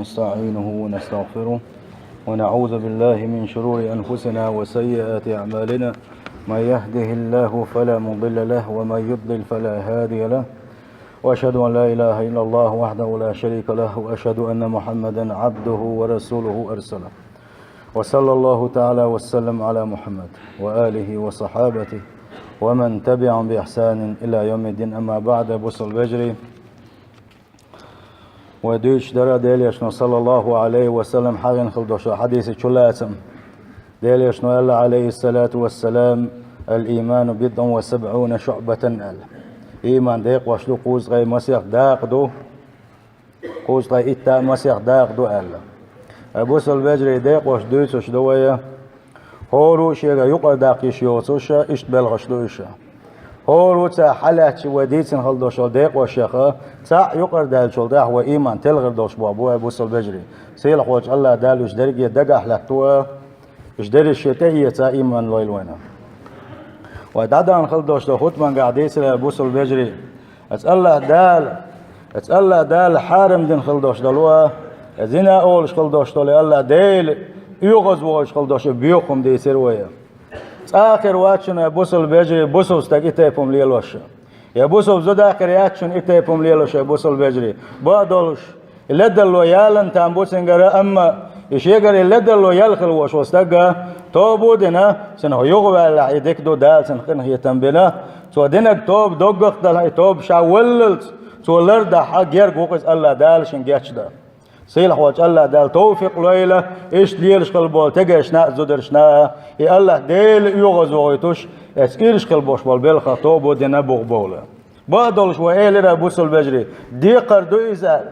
ونستعينه ونستغفره ونعوذ بالله من شرور أنفسنا وسيئات أعمالنا. من يهده الله فلا مضل له ومن يضلل فلا هادي له، وأشهد أن لا إله إلا الله وحده لا شريك له، وأشهد أن محمدا عبده ورسوله أرسله. وصلى الله تعالى وسلم على محمد وآله وصحابته ومن تبعهم بإحسان إلى يوم الدين. أما بعد، بوصل بجري وديش درا ديليشنا صلى الله عليه وسلم حاجن خلدوش حديث شلاتم ديليشنا الله عليه الصلاة والسلام: الإيمان بضع وسبعون شعبة أل إيمان ديق وشلو قوز غي مسيح داق دو قوز غي إتا مسيح داق دو أل أبوصل بجري ديق وش دويس وش دوية هورو شيغا يقر داقيش يوصوشا إشت بلغشلوشا هورو تا حلات وديتن خلدوش ديق وشيخا تا يقر دال شول داح وإيمان تلغر دوش بابو أبوصل بجري سيلح وش الله دال وش درقية دقا حلاتوا وش دري الشتاهية تا إيمان لويلوينا. ودعدان خلدوش دو خطمان قاعديس أبوصل بجري أتسأل دال حارم دين خلدوش دلوا زنا أولش خلدوش دولي الله ديل يغز وغش خلدوش بيوخم دي سروية آخر واتشن أبوصل بجري بوصل ستاك إتايبهم ليلوش يا بوصل زود آخر ياتشن إتايبهم ليلوش أبوصل بجري بعدولش اللدلو يالن تنبوسنجر أما يشيغر اللدلو يالخل وش وستاقا توبو دينا سنه يغوى على يدك دو دال سنخنه يتنبنا سو دينك توب دوغخ دال توب شاوللت سو لرد حق يرقوقس الله دال شنجاتش دا سيلح وجه الله دال توفيق ليلة إيش ليرش قلبول تجاش نا زودرش نا إيه الله ديل يغز وغيتوش إس إيرش قلبوش بالبلخ توبو دينا بغبولة بعدولش وإيلر أبوصل بجري دي قردو إزال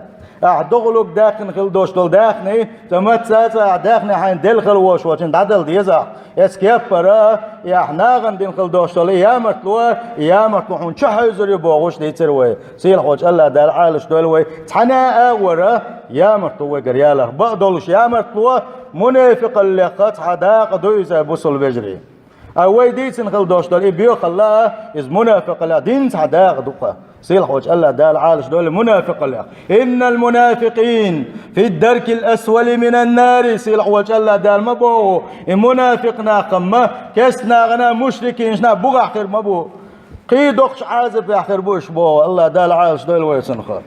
أعدغلوك داخن خل دوش دول داخني تمت ساعة داخني حين دل خل وش وشين دادل ديزا اسكيب برا يحناغن دين خل دوش دول يا مرتلو حون شحيزر يبوغوش دي تروي سيل خوش الله دال عالش دولوي تحنا ورا يا مرتلو قرياله بعدولش يا مرتلو منافق اللي قط حداق دويزا بوصل بجري أوي ديتن خل دوش دول بيوخ الله إز منافق الله دين حداق دوقه سيل خوش الله دال عالش دول منافق الله إن المنافقين في الدرك الأسول من النار. سيل خوش الله دال مبو منافقنا قمة كسنا غنا مشركين شنا بغى آخر مبو قيدوخش عازب آخر بوش بو الله دال عالش دول ويسنخر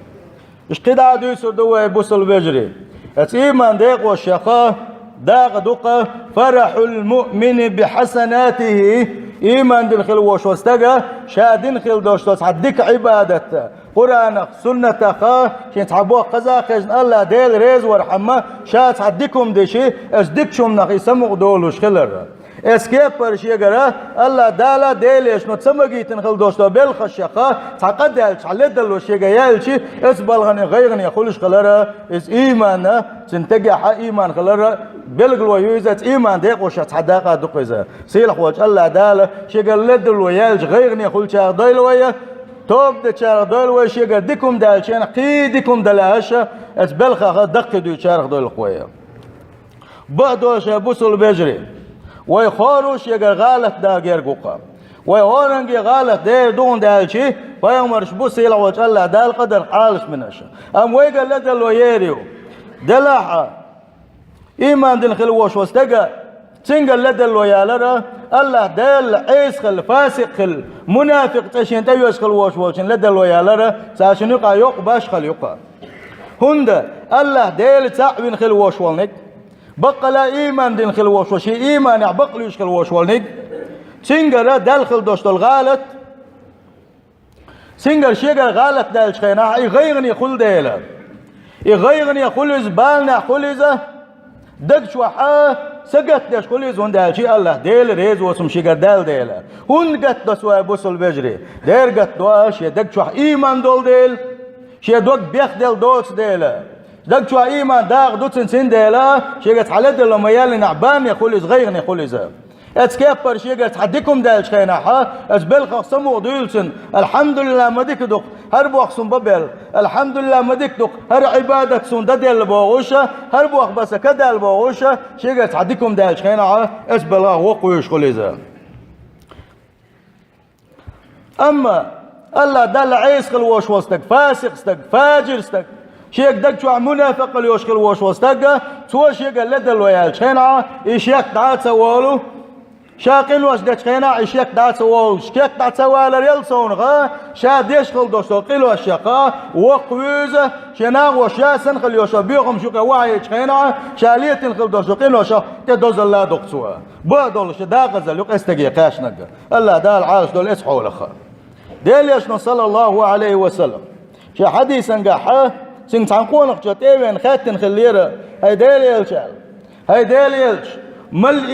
إش قيدا دويسر دوي بوصل بجري إيمان ديق والشيخة داق دوقة فرح المؤمن بحسناته إيمان دين خل وش واستجا شادين خل دوش توس حدك عبادته قرآن سنة خا شين تحبوا قزا خجن الله ديل ريز ورحمة شات حدكم دشي أصدق شوم نخي سمو دولوش خلر اسكيب برشي جرا الله دالا ديلش نو تسمجيتن خل دوش تو بيل خشقة تعقد دالش على دلوش يجيالشي اس بالغني غيرني يخلش خلره اس إيمان تنتجع إيمان خلره بلغلو يوزت إيمان ديق وشات حداقة دقيزة سيلح وجه الله دالا شيقل لدلو يالج غيرني يخلش دايلوية توب ده شارخ دايلوية شيقل ديكم دالشين قيدكم دالهاشا اس بلخا دق دو شارخ دايل خويا بعدوش بوصل بجري ويخاروش يقر غالت دا غير قوقا ويهورنجي غالت دير دون دالشي ويومرش بوس يلا وجه الله دال قدر حالش منش ام ويقال لدلو يريو دلاحة إيمان دين خلوش واستقى تنقل لدلو يالرا الله دال عيس خل فاسق خل منافق تشين تيوس خلوش وشين لدلو يالرا ساشن يقع يق باش خل يقع هند الله دال تعوين خلوش والنك بقى لا إيمان دين خلوش وشي إيمان يعبقليش خلوش والنك تنقل دال دوش دل غالت تنقل شيقل غالت دال شخينا يغيرني خل ديلا يغيرني خل زبالنا خل زه دق شوحة سقط داش خليز هون شيء الله ديل ريز وسم شجر دال ديلا هون قط دسوا بوصل بجري دير قط دواش يدق شوح إيمان دول ديل شيء دوق بيخ ديل دوس ديلا دق شوح إيمان داغ دوتن سن ديلا شيء قط حلد لما يالي نعبان يخليز غيرني خليزه اتكبر شيء قط حدكم دال شخينا ها اسبلخ سمو ديلسن الحمد لله ما ديك دوق هر بوخ سن ببل الحمد لله ما ديك دوق هر عبادة سن ددل بوغوشة هر بوخ بس كدل بوغوشة شيء قط حدكم دال شخينا ها اسبلخ وقويش خليزه أما الله دل عيس خلوش وستك فاسق ستك فاجر ستك شيك دك شو منافق اللي يشكل وش وستجا سوى شيك لدل ويال شينا إشيك دعات سوالو شاقين واش دش خينا إشيك دعات سوالو شيك دعات سوال ريال صونغا شاد يشكل دوستو قيلو الشقا وقويزة شنا وشا سنخل يوشا بيهم شوكا واعي خينا شاليت نخل دوستو قيلو شا تدوز الله دقسوا بدول شداق زلوق استجي قاش نجا الله دال عاش دول اسحوا لخا ديل يشنو صلى الله عليه وسلم شا حديثا قاحه سين تنقون خجتين خاتن خليره هاي ديل يلشال هاي ديل يلش مل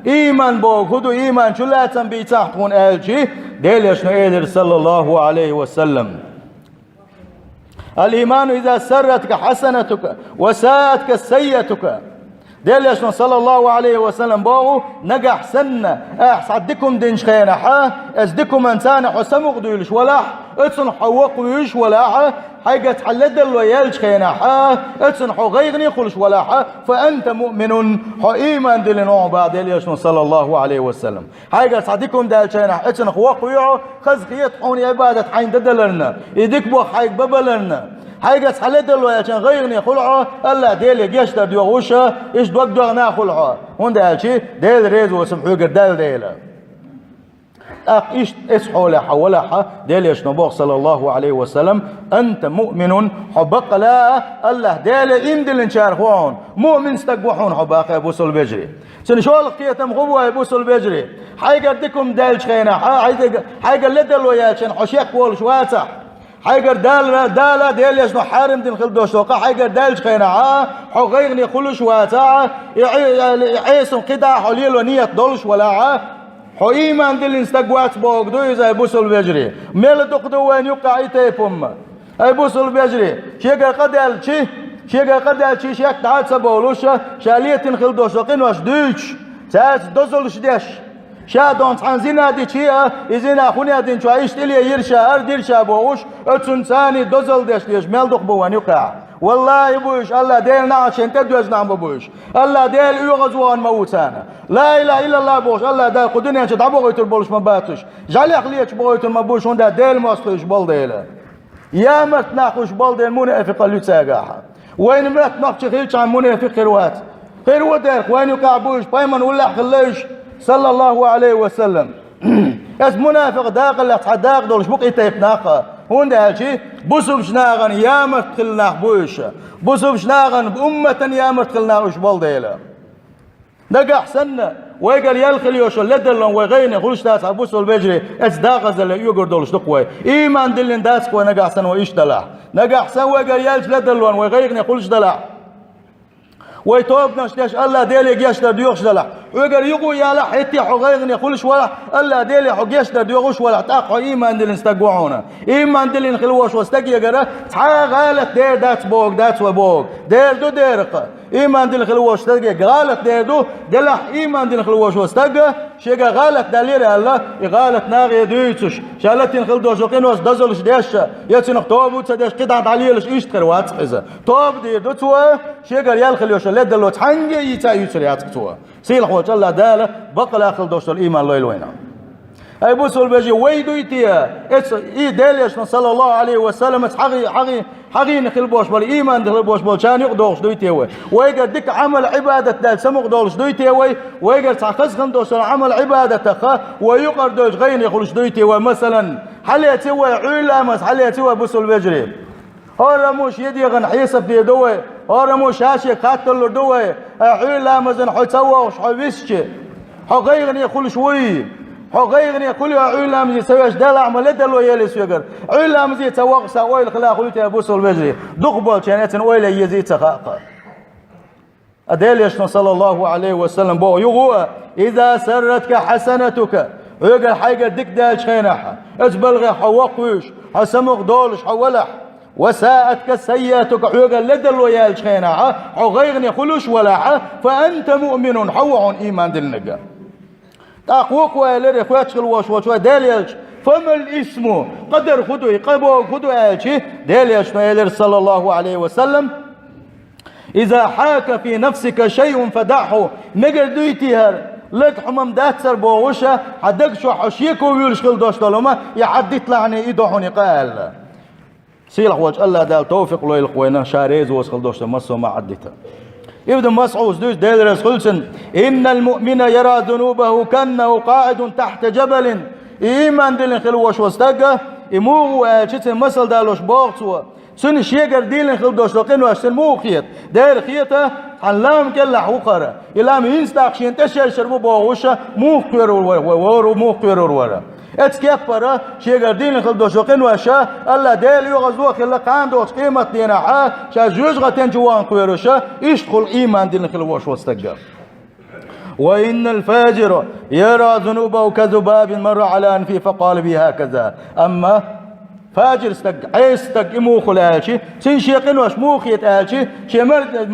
إيمان بو خدو إيمان شو لا تنبي تحتون ألشي ديل يشنو إيدر صلى الله عليه وسلم الإيمان إذا سرتك حسنتك وساءتك سيئتك ديل يشنو صلى الله عليه وسلم بو نجح سنة أحسدكم دينش خينا حا أزدكم إنسان حسمق ديلش ولا اتسن حوق ويش ولا حاجة حلد الويالش خينا حا اتسن حو غيغني خلش ولا حا فأنت مؤمن حو إيمان دل نوع بعد ديل يشنو صلى الله عليه وسلم حاجة صديكم دال شينا اتسن حوق ويعو خزقيت حوني عبادة حين ددلرنا يديك بو حايق ببلرنا حاجة حلد الويالش غيغني خلعه ألا ديل يشتر ديوغوشا إيش دوك دوغنا خلعه هون دال شي ديل ريز وسمحو قردال ديلا إيش إسحو لحا ولحا ديل يشنبوغ صلى الله عليه وسلم أنت مؤمن حبق لا الله ديل إمدل انشارخون مؤمن استقبحون حباق أبو سل بجري سنشوال قيتم غبوا أبو سل بجري حيقر ديكم ديل شخينا حيقر لدل وياتشن حشيق بولش واتح حيقر دالا ديل يشنو حارم دين خلدوش توقع حيقر ديل شخينا حو غيغني خلوش واتح يعيسن قدع حليل ونية دولش ولا حو إيمان دل انستقوات بوك دويز أي بوسل بيجري ميل دقدو وين يقع يتيبهم أي بوسل بيجري شيقا قدال شي شيقا قدال شي شيك تعاد سبولوشا شاليتين خلدوش وقين واش دوش ساس دوزلش ديش شادون تحنزينا دي شيئا إزينا خونيا دين شو عيشت إلي يرشا أرديرشا بوش أتسن ثاني دوزل ديش ليش ميل دقبو وين يقع والله بوش الله ديل نعشين تدوز نعم بوش الله ديل يغزوان موتانا لا إله إلا الله بوش الله ديل قدنيا شدعبو غيتر بولش مباتش جعلي أخليش بغيتر مبوش هون ديل مصلش بول ديلا يا مرت ناخوش بول ديل منافق اللي تساقاها وين مرت ناخش خيلش عن منافق خيروات خيروات ديل وين يقع بوش بايمن ولا خليش صلى الله عليه وسلم اس منافق داق اللي تحداق دولش بقي تيقناقه هون ده شيء بوسوب شناغن يا مرتخلنا بوش بوسوب شناغن بأمة يا مرتخلنا وش بالديلا نجح سنة ويقال يلخل يوشل لدلن وغيني خلوش تاس بوسول بيجري اس داغز اللي يقر دولش دقوي إيمان دلن داسك ونجح سن وإيش دلع نجح سن ويقال يلش لدلن وغيني خلوش دلع ويتوب نشتاش الله ديلي يشتر ديوخش دلع ويقال يقو يا لا حتي حغيغني خلش ولا الله ديلي حق يشتر ديوخش ولا تاقو إيمان دلن استقوعونا إيمان دلن خلوش واستقي يقرا تحا غالت دير داتس بوك داتس وبوك دير دو ديرق إيمان دلن خلوش استقي غالت دير دو دلح إيمان دلن خلوش واستقي شيقا غالت دلير الله غالت ناغي دويتش شالتين خلدوش وقين واس دزلش ديش يتسنق توبو تسديش قطعت عليلش إيشتخر واتقزة توب دير دو توا شيقا ريال خلوش لدلو تحنجي يتا يتر ياتقتوا سيلح وش الله داله بقل أخل دوش الإيمان لويل وينا أي بوسول بيجي ويدو يتيا إيه داليش صلى الله عليه وسلم حقي نخل بوش بال إيمان دخل بوش بال شان يقدوش دويتيا ويقال ديك عمل عبادة دال سمق دولش دويتيا ويقال تعقز خندوش عمل عبادة تخا ويقر دوش غين يخلش دويتيا مثلا حل يتوى علامس حل يتوى بوسول بيجري هرموش يدي غن حيسب دي دوي هرموش هاشي قاتل دوي علامس حتوى وش حبيسك حقيقني يقول شوي حقيقني كل علام يسويش دلع ملدل ويلس يقر علام زي توق سويل خلا خلت يا ابو سول بجري دقبل كانت ويل يزيد تخاق ادل يشن صلى الله عليه وسلم بو يغو اذا سرتك حسنتك ويقال حاجه دك دال شينح اتبلغ حوقوش حسمق دولش حولح وساءتك سيئتك ويقال لدل ويال شينح حقيقني خلوش ولا فانت مؤمن حوع ايمان دلنجا تاقوك ويلر اخوات شلوش وشو داليش فما الاسم قدر خدو يقبو خدو الشي داليش ويلر صلى الله عليه وسلم اذا حاك في نفسك شيء فدعه مقردويتيهر لك حمام داتسر بوغوشا حدك شو حشيكو ويلش خل دوش دولما يحد يطلعني يدوحوني قال سيلح وجه الله دال توفيق لو القوينا شاريز وسخل دوشت مسو ما عدتها ابن مسعود دوش ديل رسولسن إن المؤمن يرى ذنوبه كأنه قاعد تحت جبل إيمان دلن خلوش واستقى إمو شتن مسل دالوش بوغتوا سن شيغر ديلن خل دوش لقين واشتن مو خيط داير خيطه حلام كلا حقره إلام ينستاقشين تشر شربو بوغوشا مو خير ورو مو خير ورا اتكبر شيغر ديلن خل دوش لقين واشا الله ديل يغزو خلا قام دوش قيمه دينا شا جوج غتن جوان خيروشا يشتغل إيمان دلن خلوش واستقى وإن الفاجر يرى ذنوبه كذباب مر على أنفه فقال بي هكذا أما فاجر استق عيستق مو خلاشي سنشيقن واش مو خيت آلشي شي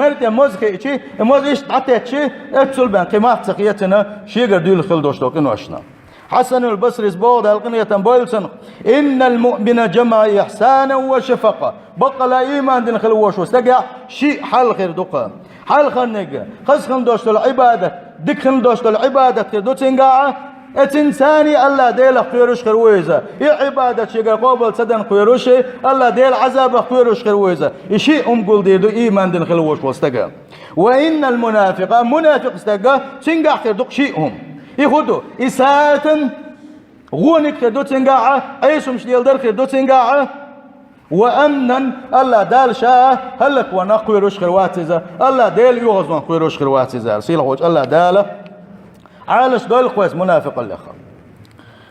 مرت مزخي شي مزيش تعتت شي اتسل بان قيمات سقيتنا شيغر ديل خلدوش لوقن واشنا حسن البصري سبود القنية بولسن إن المؤمن جمع إحسانا وشفقة بقى لا إيمان دين خلوش واستقع شيء حال خير دقا حال خنقة خس خندوش العبادة دك خندوش العبادة خير دو تنقاعة اتنساني الله ديل خيروش خرويزة عبادة شيء قابل سدن خيروش الله ديل عذاب خيروش خرويزة شيء قول ديدو إيمان دين خلوش واستقع وإن المنافق منافق استقع تنقع خير دق شيئهم يخدو إساءة غونك خدو تنقاعة عيسو مش ديال در خدو تنقاعة وأمنا الله دال شاء هلك ونقوي روش خرواتيزا الله ديل يغز ونقوي روش خرواتيزا سيلا وجه الله دال عالش دول قويس منافق الأخر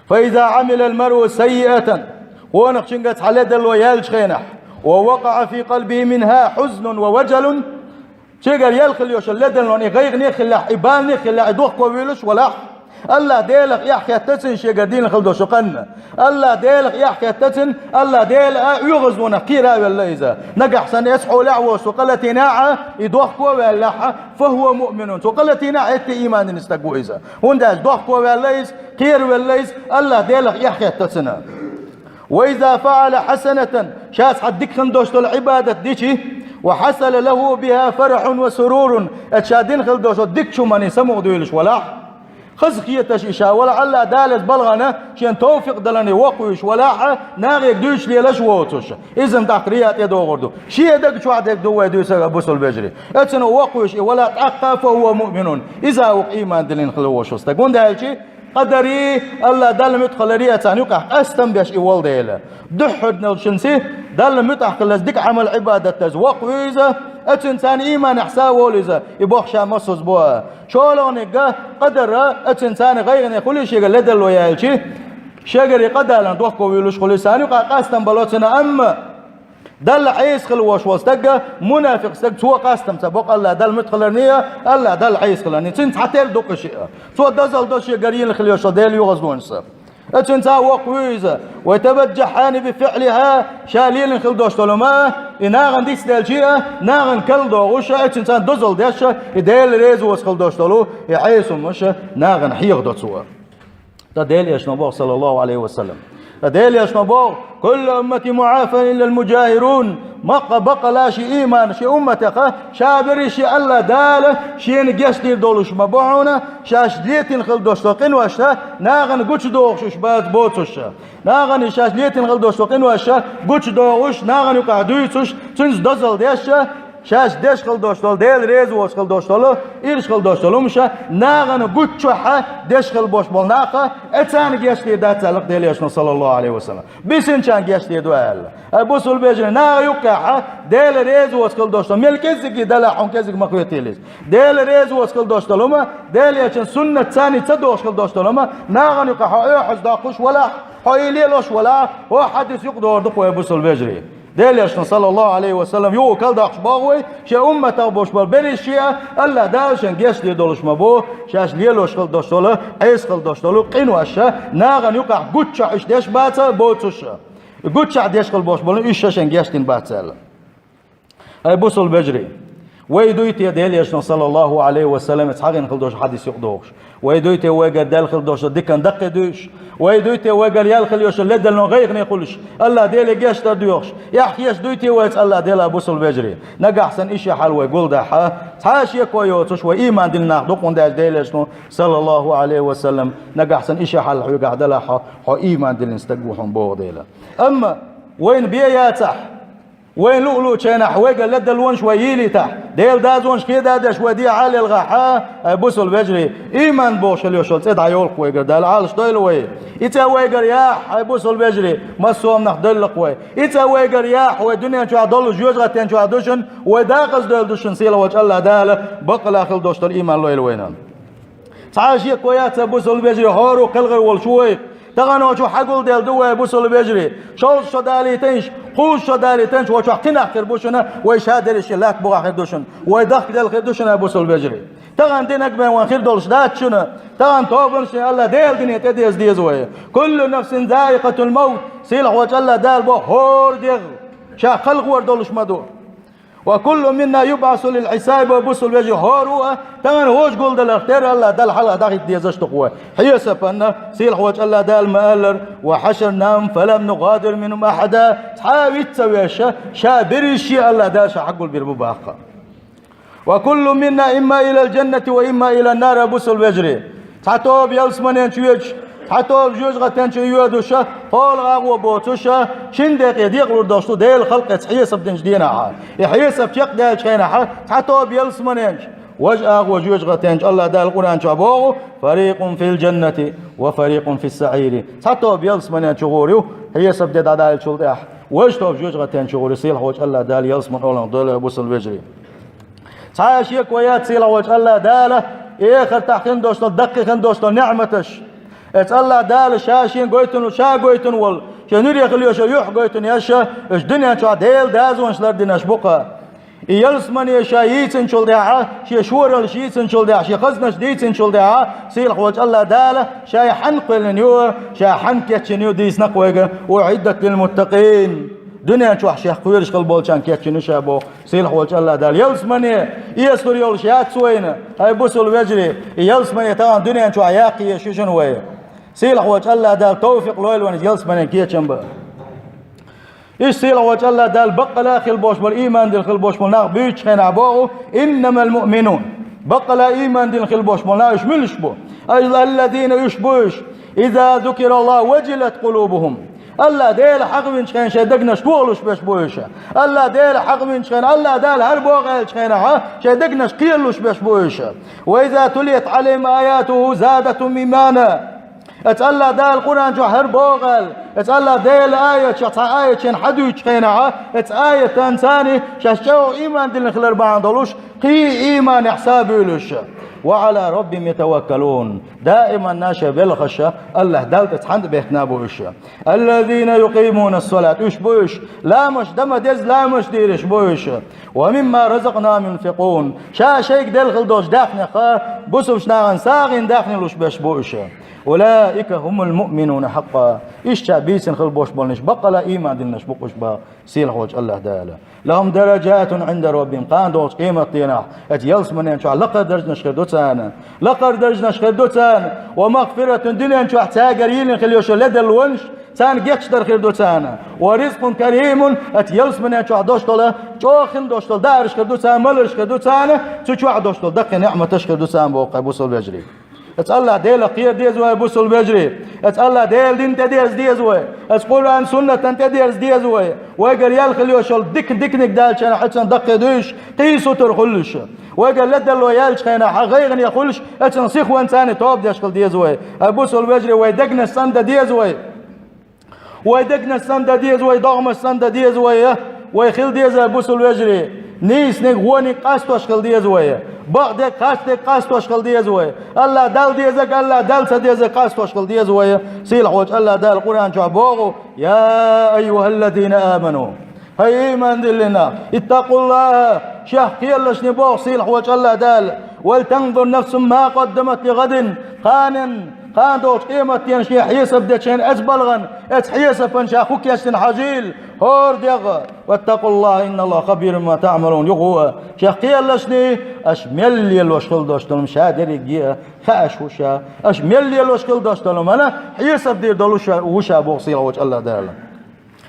فإذا عمل المرء سيئة ونقشنقت على دل ويالج خينح ووقع في قلبه منها حزن ووجل شيقر يلخل يوش اللدن لوني غير نيخل إبان نيخل عدوخ كويلش ولا الله ديلك يحكي التسن شيقر دين خلدو شقنا الله ديلك يحكي التسن الله ديل يغزونا كيرا ولا إذا نقح سن يسحو لعوش وقلت ناعة يدوخ كوي فهو مؤمن وقلت ناعة إيمان نستقو إذا هنداش دوخ كوي ولا كير ولا الله ديلك يحكي التسن وإذا فعل حسنة شاس حدك خندوش العبادة ديشي وحصل له بها فرح وسرور اتشادين خلدوش ديك شو ماني سمو دويلش ولا خزخية إشاء ولا الله دالت بلغنا شين توفيق دلني وقويش ولا ناغيك دوش ليلش ووتوش إذن تقريات يدو غردو شي يدك شو عدك دو يدوس بوسو البجري اتسنو وقويش ولا تأقى فهو مؤمن إذا وق إيمان دلين خلوش وستقون ده هالشي قدري الله دل مدخل رياتان يقع أستم بيش إيوال ديلا دحد نلشنسي دل متحق ديك عمل عبادة تزوق ويزا اتنسان إيمان إحساوه لزا يبوخ شامسوس بوا شولونيقا قدر اتنسان غيرني كل شيء لدل ويالشي شجري قدر أن توقع ويلوش خلصان يقع قاستم بلوتنا أما دل عيس خلوش واستقى منافق استقى سوى قاستم سبق الله دل مدخلنيه الله دل عيس خلاني تنت حتى دوق شيء سوى دزل دوشي قرين خليوش ديل يغزون سب اتنتا وقويزة ويتبجحان بفعلها شالين خلدوش طلما ناغن ديس ديل شيء ناغن كل دوغوشة اتنتا دزل ديشة ديل ريزو وسخلدوش طلو يعيسو مش ناغن حيغ دو سوى ديل يشنبوغ صلى الله عليه وسلم ديل يشنبوغ كل أمتي معافى إلا المجاهرون بقى لا شي إيمان شي أمتك شابري شي الله داله شي نجاش دير دولش مبعونا شاش ليتين خل دوشتوقين واشتا ناغن قوش دوغش باز بوتوش ناغن شاش ليتين خل دوشتوقين واشتا قوش دوغش ناغن يقعدويتوش تنز دزل ديشا شاش ديش خل دوشتول ديل ريز وش خل دوشتولو إيرش خل دوشتولو مشا ناغن قوشوحا ديش خل بوش بولناقا اتسان جيش دي داتالق ديل يشنو صلى الله عليه وسلم بيسن شان جيش دي دوال بوسو البيجن نا يقاحا ديل ريز وش خل دوشتول ميل كزيكي دلاحون كزيك مقويتيليز ديل ريز وش خل دوشتولو ما ديل يشن سنة تاني تدوش خل دوشتولو ما ناغن يقاحا ايحز داقوش ولا حويليلوش ولا هو حدث يقدر دقوا بوسو البيجري ديليشنا صلى الله عليه وسلم يو كل داخش باغوي شا أمة بوش بالبريشيا الله داشن جيش دي دولش مبو شاش ليلوش خل دوشتولو عيس خل دوشتولو قينو أشا ناغن يقع قوتشا إش ديش باتا بوتوشا قوتشا ديش خل بوش بولن إش شاشن جيشتين باتا هاي بوصل بجري ويدويتي ديليشنا صلى الله عليه وسلم تحقن خل دوش حديث يقدوش ويدويتي ويقال دال خل دوش ديكن دق دوش ويدويتي ويقال يالخل يوش اللي نو غير يقولش الله ديلي جاش تدوش يحكيش دويتي ويت الله ديلا بوصل بجري نجا احسن اشي حلوه يقول ده حاش يكويوتش وايمان دلنا دوقون ده ديلشنو صلى الله عليه وسلم نجا احسن اشي حل يقعد لها ايمان دل نستقوهم بو ديلا اما وين بياتح وين لؤلؤ شينا حويقة لدى الونش ويلي تحت ديل دازونش كده داش ودي على الغحاء بوصل بجري إيمان بوش اللي يشول تدعى يولق ويقر دال عالش ديل وي إتا ويقر ياح بوصل بجري ما سوام نخدلق وي إتا ويقر ياح ودنيا شو عدلو جوز غتين شو عدوشن وداقز ديل دوشن سيلا وجه الله دال بقل آخر دوشتر إيمان لو يلوينا تعاشي كويات بوصل بجري هارو قلغر والشوي تغنوا شو حقول ديل دوه بوصل بجري شول شو دالي تنش خوش شو دالي تنش وشو حقنا آخر بوشنا ويشادر الشلاك بو آخر دوشن ويدخل ديل خير دوشنا بوصل بجري تغن دينك بين وخير دولش دات شنو تغن توبنش الله ديل دنيا تديز ديزوه كل نفس ذائقة الموت سيلح وجه الله دال بو هور ديغ شا خلق وردولش مدو وكل منا يبعث للحساب وبوصل بيجي هوروه تمن هوش قول دل اختير الله دل حلقة داخل ديزش تقوى هي سفنا سيلح وجه الله دال مالر وحشرناهم فلم نغادر منهم أحدا تحاوي تسوي شا بريشي الله دال شا حقول بالمباقة وكل منا إما إلى الجنة وإما إلى النار بوصل بيجري تعتوب يلسمنين شويج حتى بجوز غتان شو يودوشا قال غاغو بوتوشا شندق يديق لرداشتو ديل خلق تحيس بدنج دينا يحيس بتيق ديل شينا حتى بيلسمنين وجه وجوج غتان الله دال القرآن شابوغو فريق في الجنة وفريق في السعير حتى بيلسمنين شغوريو حيس بدد دال شلدح وجه بجوج غتان شغوري سيل وجه الله دال يلسمن أولا دول بوصل بجري تعاشيك ويات سيل وجه الله داله إخر تحقين دوشتو دقيقين دوشتو نعمتش الله دال شاشين قويتن وشا قويتن وال شنور يخليو شا يح قويتن يشا اش دنيا شا ديل دازون شلر ديناش بقى يلسمن يشا يتن شل دعا شي شورل شي يتن شل دعا شي خزنش ديتن شل دعا سيلح وجه الله دال شا يحنق لنيو شا حنك يتشنيو ديس نقويقا وعدت للمتقين دنيا شو حشي قويرش قلبولشان كيتشنو شابو سيلح وجه الله دال يلسمن يسور يول شيات سوينا هاي بوصل وجري يلسمن طبعا دنيا شو عياقي شو شنو ويه سيلح وجه الله دال توفيق لويل ونس يلس من كيه شنبه ايش سيلح وجه الله دال بقى لا خل بوش بالايمان دل خل بوش منا بيش خين عبوه انما المؤمنون بقى لا ايمان دل خل بوش منا يشملش بو الذين يشبوش اذا ذكر الله وجلت قلوبهم الله ديل حق من شخين شدقنا شتولش بش بويشه الله ديل حق من شخين الله دال هر بوغل شخينها شدقنا شقيلش بش بويشه واذا تليت عليهم اياته زادتهم ايمانا اتسأل دال القرآن جو هر بوغل اتسأل دال آية شطع آية شن حدو يشخينها اتآية تنساني شاشو إيمان دل نخلر بعضلوش قي إيمان حسابي لش وعلى ربهم يتوكلون دائما ناشا بالخشة الله دال تتحند بيخنابوش الذين يقيمون الصلاة ايش بوش لا مش دم دز لا مش ديرش بوش ومما رزقنا ينفقون شا شيك دل خلدوش داخن خا بوسوش ناغن ساغن داخن لوش بش بوش أولئك هم المؤمنون حقا إيش بيسن خل بوش بولنش بقى لا إيمان دلنش بقوش با سيل خوش الله دالا لهم درجات عند ربهم قان دوش قيمة طيناح اتيلس من ينشع لقر درج نشخر دوتان لقر درج نشخر دوتان ومغفرة دنيا نشع تاقرين خليوش لدى الونش تان جيتش در خير دوتان ورزق كريم اتيلس من ينشع دوش طلا جوخن دوش طل دارش خردوتان ملرش خردوتان تشوع دوش طل دق نعمة تشخر دوتان بوقع بوصل بجري اتسأل ديل خير ديزوه بوصل بجري اتسأل ديل دين تديرز ديزوه اتقول عن سنة تديرز ديزوه ويقر يالخل يوشل دك نك دال شنا حتى دق دوش قيسو ترخلش ويقر لدل ويالش خينا غيغن يخلش اتن سيخ وانساني توب ديشكل ديزوه بوصل بجري ويدقنا السند ديزوه ويدقنا السند ديزوه ضغم السند ديزوه ويخل ديزوه بوصل بجري نيس نغوني قاستوش خل ديزوه بعد قاستوش خل ديزوه الله دال ديزك الله دال سديزك قاستوش خل ديزوه سيل حوج الله دال القرآن جابوه يا أيها الذين آمنوا هاي إيمان دلنا اتقوا الله شهقي الله شنبوه سيل حوج الله دال ولتنظر نفس ما قدمت لغد قان دوش قيمة ينشي حيسب ديشين أزبلغن حيسب فنشا خوك يشتن حجيل هور ديغ واتقوا الله إن الله خبير ما تعملون يغوه شهقي الله شني أشمل يلوشكل دوشتلم شادر يجيه خاش وشا أشمل يلوشكل دوشتلم أنا حيسب دير دلوشا وشا بوصيل وجه الله دال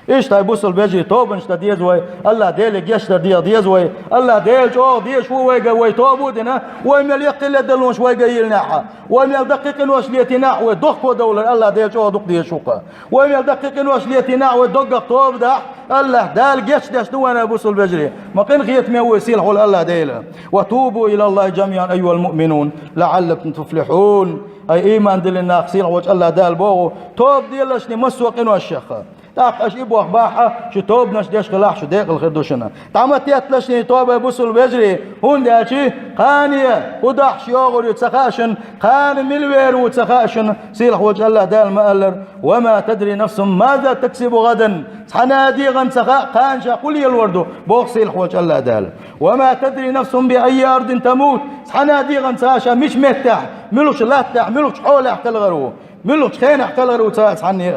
إيش تاي بوصل بيجري توبن شتا ديزوي الله ديلك يشتا ديزوي الله ديل أو ديش هو وي توبودنا ويمل يقل دلون شوي قيل ناحا ويمل دقيق وش ليتنا ودق ودولة الله ديل أو دق ديشوقا ويمل دقيق وش ليتنا ودق توب ده الله دال جيش داش دوانا بوصل بيجري ما قين خيت ميوي سيل حول الله ديله وتوبوا إلى الله جميعا أيها المؤمنون لعلكم تفلحون أي إيمان دل الناقصين سيل وجه الله دال بو توب ديلش نمسوقين والشيخة تاقش إبوه باحة شو توب نش ديش خلاح شو ديق الخردوشنا تعمت يتلشني توبة بوصل بيجري هون داشي قانية ودحش يوغر يتسخاشن قان ملوير وتسخاشن سيلح وجه الله دال مألر وما تدري نفس ماذا تكسب غدا حنادي غن سخاء قانشا قولي الوردو بوغ سيلح وجه الله دال وما تدري نفس بأي أرض تموت حنادي غن ساشا مش متح ملوش لا تح ملوش حول احتل غرو ملوش خين احتل غرو تاس حني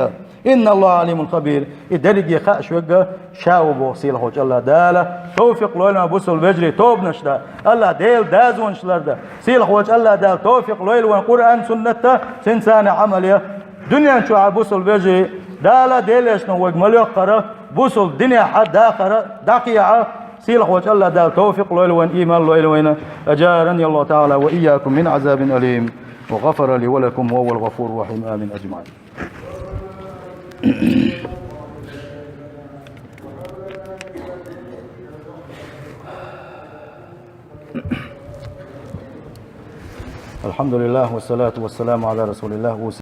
إن الله عليم خبير الدرج يخاش وجه شاو بوصيل خوش الله داله توفيق لويل بوصل بجري توب نشدا الله ديل دازون شلردا سيل خوش الله دال توفيق لويل والقرآن سنته سنسان عمليه دنيا شو عبوصل بجري داله ديلش نوج مليق قرا بوصل دنيا حد آخر دقيعة سيل خوش الله دال توفيق لويل وان إيمان لويل وين أجارني الله تعالى وإياكم من عذاب أليم وغفر لي ولكم وهو الغفور الرحيم آمين أجمعين. الحمد لله والصلاة والسلام على رسول الله.